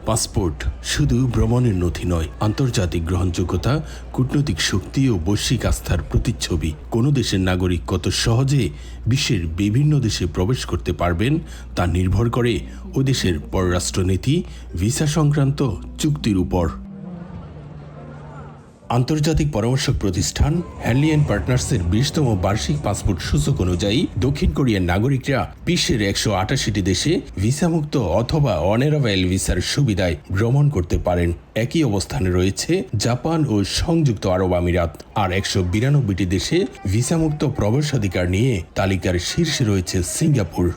Passport শুধু ভ্রমণের নথি নয়, আন্তর্জাতিক গ্রহণযোগ্যতা, কূটনৈতিক শক্তি ও বৈশ্বিক আস্থার প্রতিচ্ছবি। কোনো দেশের নাগরিক কত সহজে বিশ্বের বিভিন্ন দেশে প্রবেশ করতে পারবেন তা নির্ভর করে ওই দেশের পররাষ্ট্রনীতি, ভিসা সংক্রান্ত চুক্তির উপর। আন্তর্জাতিক পরামর্শক প্রতিষ্ঠান হ্যানলি অ্যান্ড পার্টনার্সের 20তম বার্ষিক পাসপোর্ট সূচক অনুযায়ী দক্ষিণ কোরিয়ার নাগরিকরা বিশ্বের 188টি দেশে ভিসামুক্ত অথবা অনারাইভাল ভিসার সুবিধায় ভ্রমণ করতে পারেন। একই অবস্থানে রয়েছে জাপান ও সংযুক্ত আরব আমিরাত। আর 192টি দেশে ভিসামুক্ত প্রবেশাধিকার নিয়ে তালিকার শীর্ষে রয়েছে সিঙ্গাপুর।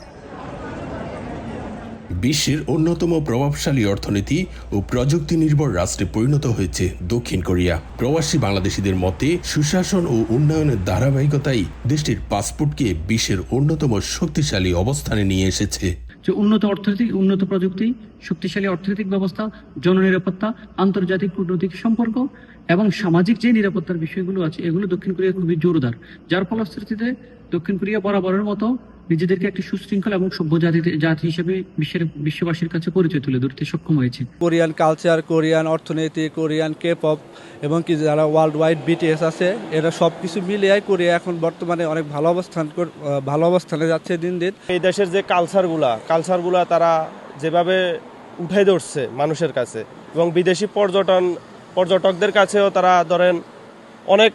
বিশ্বের অন্যতম প্রভাবশালী অর্থনীতি ও প্রযুক্তি নির্ভর রাষ্ট্রে পরিণত হয়েছে দক্ষিণ কোরিয়া। প্রবাসী বাংলাদেশিদের মতে সুশাসন ও উন্নয়নের ধারাবাহিকতাই দেশটির পাসপোর্টকে বিশ্বের অন্যতম শক্তিশালী অবস্থানে নিয়ে এসেছে। যে উন্নত অর্থনীতি, উন্নত প্রযুক্তি, শক্তিশালী অর্থনৈতিক ব্যবস্থা, জননিরাপত্তা, আন্তর্জাতিক কূটনৈতিক সম্পর্ক এবং সামাজিক যে নিরাপত্তার বিষয়গুলো আছে, এগুলো দক্ষিণ কোরিয়া খুবই জোরদার, যার ফলশ্রুতিতে দক্ষিণ কোরিয়া বরাবরের মতো নিজেদেরকে একটি সুশৃঙ্খল এবং সভ্য জাতি হিসেবে বিশ্ববাসীর কাছে পরিচয় তুলে ধরতে সক্ষম হয়েছে। কোরিয়ান কালচার, কোরিয়ান অর্থনীতি, কোরিয়ান কে-পপ এবং কি যারা ওয়ার্ল্ড ওয়াইড বিটিএস আছে, এরা সবকিছু মিলিয়ে কোরিয়া এখন বর্তমানে অনেক ভালো অবস্থানে যাচ্ছে দিন দিন। এই দেশের যে কালচারগুলা তারা যেভাবে উঠে ধরছে মানুষের কাছে, এবং বিদেশি পর্যটকদের কাছেও তারা ধরেন অনেক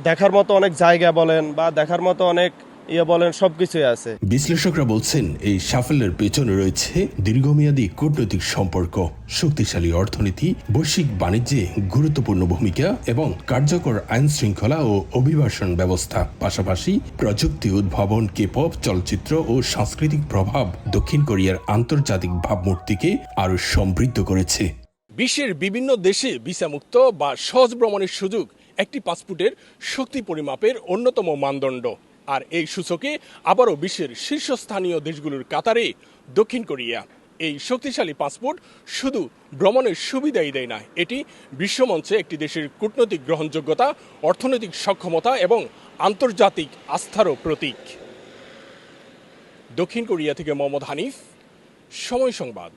দেখার মতো অনেক জায়গা বলেন বা দেখার মতো অনেক বলেন সবকিছুই আছে। বিশ্লেষকরা বলছেন এই সাফল্যের পেছনে রয়েছে দীর্ঘমেয়াদী কূটনৈতিক সম্পর্ক, শক্তিশালী অর্থনীতি, বৈশ্বিক বাণিজ্যে গুরুত্বপূর্ণ ভূমিকা এবং কার্যকর আইন শৃঙ্খলা ও অভিবাসন ব্যবস্থা। পাশাপাশি প্রযুক্তি উদ্ভাবন, কে-পপ, চলচ্চিত্র ও সাংস্কৃতিক প্রভাব দক্ষিণ কোরিয়ার আন্তর্জাতিক ভাবমূর্তিকে আরও সমৃদ্ধ করেছে। বিশ্বের বিভিন্ন দেশে ভিসামুক্ত বা সহজ ভ্রমণের সুযোগ একটি পাসপোর্টের শক্তি পরিমাপের অন্যতম মানদণ্ড। আর এই সূচকে আবারও বিশ্বের শীর্ষস্থানীয় দেশগুলোর কাতারে দক্ষিণ কোরিয়া। এই শক্তিশালী পাসপোর্ট শুধু ভ্রমণের সুবিধাই দেয় না, এটি বিশ্বমঞ্চে একটি দেশের কূটনৈতিক গ্রহণযোগ্যতা, অর্থনৈতিক সক্ষমতা এবং আন্তর্জাতিক আস্থারও প্রতীক। দক্ষিণ কোরিয়া থেকে মোহাম্মদ হানিফ, সময় সংবাদ।